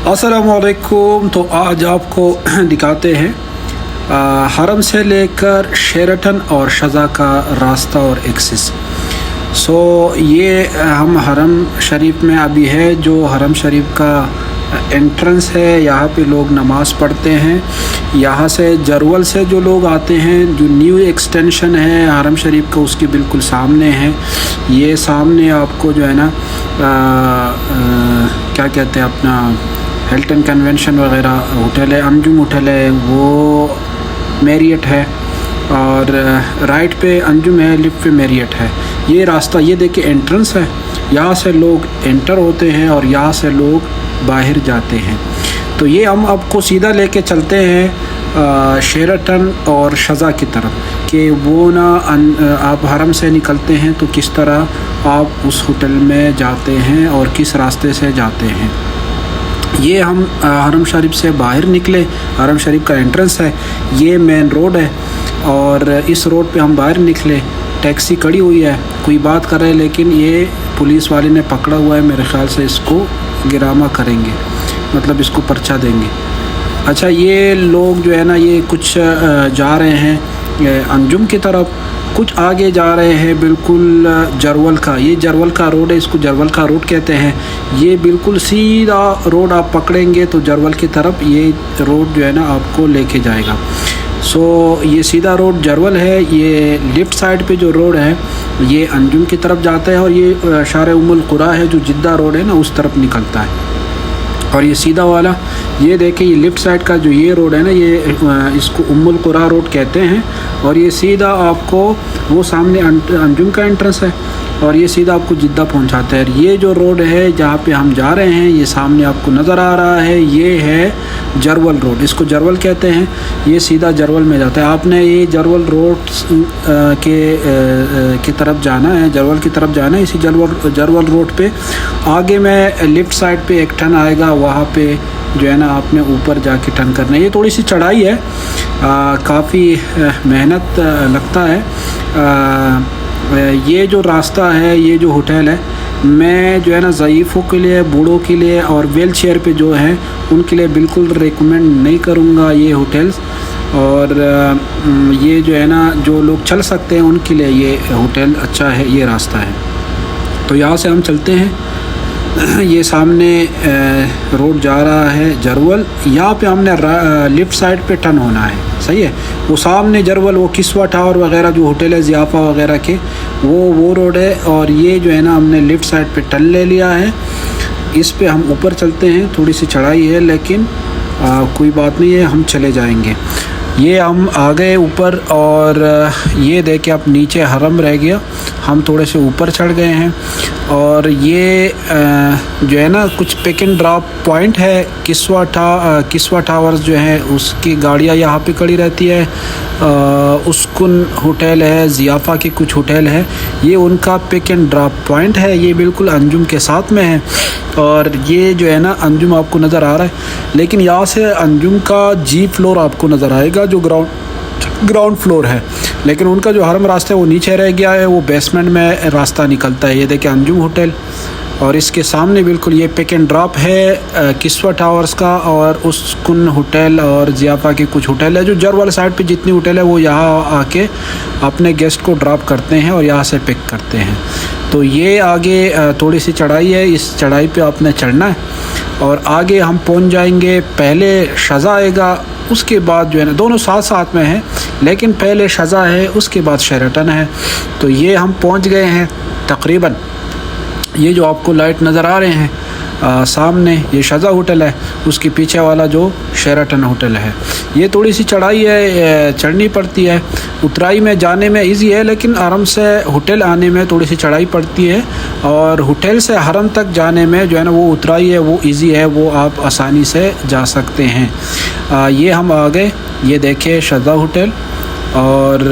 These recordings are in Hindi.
अस्सलामुअलैकुम। तो आज आपको दिखाते हैं हरम से लेकर शेरटन और शज़ा का रास्ता और एक्सिस। ये हम हरम शरीफ में अभी है। जो हरम शरीफ का एंट्रेंस है, यहाँ पे लोग नमाज़ पढ़ते हैं। यहाँ से जरवल से जो लोग आते हैं, जो न्यू एक्सटेंशन है हरम शरीफ का, उसके बिल्कुल सामने है। ये सामने आपको जो है ना क्या कहते हैं, अपना हिल्टन कन्वेंशन वगैरह होटल है, अंजुम होटल है, वो मैरियट है, और राइट पे अंजुम है, लेफ्ट पे मैरियट है। ये रास्ता, ये देखिए एंट्रेंस है, यहाँ से लोग एंटर होते हैं और यहाँ से लोग बाहर जाते हैं। तो ये हम आपको सीधा लेके चलते हैं शेरटन और शज़ा की तरफ, कि वो ना आप हरम से निकलते हैं तो किस तरह आप उस होटल में जाते हैं और किस रास्ते से जाते हैं। ये हम हरम शरीफ से बाहर निकले, हरम शरीफ का एंट्रेंस है, ये मेन रोड है, और इस रोड पे हम बाहर निकले। टैक्सी खड़ी हुई है, कोई बात कर रहे हैं, लेकिन ये पुलिस वाले ने पकड़ा हुआ है। मेरे ख़्याल से इसको गिरामा करेंगे, मतलब इसको पर्चा देंगे। अच्छा, ये लोग जो है ना, ये कुछ जा रहे हैं अंजुम की तरफ, कुछ आगे जा रहे हैं बिल्कुल जरवल का। ये जरवल का रोड है, इसको जरवल का रोड कहते हैं। ये बिल्कुल सीधा रोड आप पकड़ेंगे तो जरवल की तरफ ये रोड जो है ना आपको लेके जाएगा। ये सीधा रोड जरवल है। ये लेफ़्ट साइड पे जो रोड है ये अंजुम की तरफ जाता है, और ये शार उम्मुल कुरा है, जो जिद्दा रोड है ना, उस तरफ निकलता है। और ये सीधा वाला, ये देखिए, ये लेफ़्ट साइड का जो ये रोड है ना, ये इसको उम्मुल कुरा रोड कहते हैं। और ये सीधा आपको वो सामने अंजुम का एंट्रेंस है, और ये सीधा आपको जिद्दा पहुंचाता है। ये जो रोड है जहाँ पे हम जा रहे हैं, ये सामने आपको नज़र आ रहा है, ये है जरवल रोड, इसको जरवल कहते हैं। ये सीधा जरवल में जाता है। आपने ये जरवल रोड की तरफ जाना है, जरवल की तरफ जाना है। इसी जरवल रोड पे आगे में लेफ़्ट साइड पे एक टर्न आएगा, वहाँ पे जो है ना आपने ऊपर जाके टर्न करना है। ये थोड़ी सी चढ़ाई है, काफ़ी मेहनत लगता है। ये जो रास्ता है, ये जो होटल है, मैं जो है ना ज़ईफ़ों के लिए, बूढ़ों के लिए और व्हील चेयर पे जो है उनके लिए बिल्कुल रिकमेंड नहीं करूँगा ये होटल्स। और ये जो है ना, जो लोग चल सकते हैं उनके लिए ये होटल अच्छा है, ये रास्ता है। तो यहाँ से हम चलते हैं। ये सामने रोड जा रहा है जरवल, यहाँ पे हमने लेफ़्ट साइड पे टर्न होना है, सही है। वो सामने जरवल, वो किस्वा टावर वगैरह जो होटल है ज़ियाफ़ा वगैरह के, वो रोड है। और ये जो है ना हमने लेफ़्ट साइड पे टर्न ले लिया है। इस पे हम ऊपर चलते हैं, थोड़ी सी चढ़ाई है, लेकिन कोई बात नहीं है, हम चले जाएंगे। ये हम आ गए ऊपर, और ये देखिए आप नीचे हरम रह गया, हम थोड़े से ऊपर चढ़ गए हैं। और ये जो है ना कुछ पिक एंड ड्रॉप पॉइंट है। किस्वा टावर्स जो है उसकी गाड़ियाँ यहाँ पे खड़ी रहती है। उसकुन होटल है, ज़ियाफ़ा के कुछ होटल है, ये उनका पिक एंड ड्रॉप पॉइंट है। ये बिल्कुल अंजुम के साथ में है, और ये जो है ना अंजुम आपको नज़र आ रहा है, लेकिन यहाँ से अंजुम का जी फ्लोर आपको नज़र आएगा, जो ग्राउंड फ्लोर है। लेकिन उनका जो हरम रास्ता है वो नीचे रह गया है, वो बेसमेंट में रास्ता निकलता है। ये देखिए अंजुम होटल, और इसके सामने बिल्कुल ये पिक एंड ड्रॉप है किस्वा टावर्स का, और उसकुन होटल और ज़ियाफ़ा के कुछ होटल है। जो जरवल साइड पे जितनी होटल है वो यहाँ आके अपने गेस्ट को ड्रॉप करते हैं और यहाँ से पिक करते हैं। तो ये आगे थोड़ी सी चढ़ाई है, इस चढ़ाई पे आपने चढ़ना है, और आगे हम पहुँच जाएंगे। पहले शज़ा आएगा, उसके बाद जो है ना, दोनों साथ साथ में है, लेकिन पहले शज़ा है, उसके बाद शेरटन है। तो ये हम पहुँच गए हैं तकरीबन। ये जो आपको लाइट नज़र आ रहे हैं सामने, ये शज़ा होटल है, उसके पीछे वाला जो शेरटन होटल है। ये थोड़ी सी चढ़ाई है, चढ़नी पड़ती है। उतराई में जाने में इजी है, लेकिन हरम से होटल आने में थोड़ी सी चढ़ाई पड़ती है। और होटल से हरम तक जाने में जो है ना वो उतराई है, वो इजी है, वो आप आसानी से जा सकते हैं। ये हम आ गए, ये देखिए शज़ा होटल, और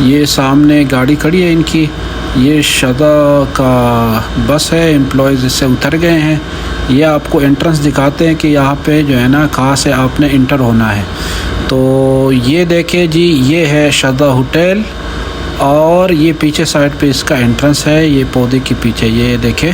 ये सामने गाड़ी खड़ी है इनकी। ये शज़ा का बस है, एम्प्लॉयज़ इससे उतर गए हैं। ये आपको एंट्रेंस दिखाते हैं कि यहाँ पे जो है ना कहाँ से आपने इंटर होना है। तो ये देखें जी, ये है शज़ा होटल, और ये पीछे साइड पे इसका एंट्रेंस है, ये पौधे के पीछे, ये देखें।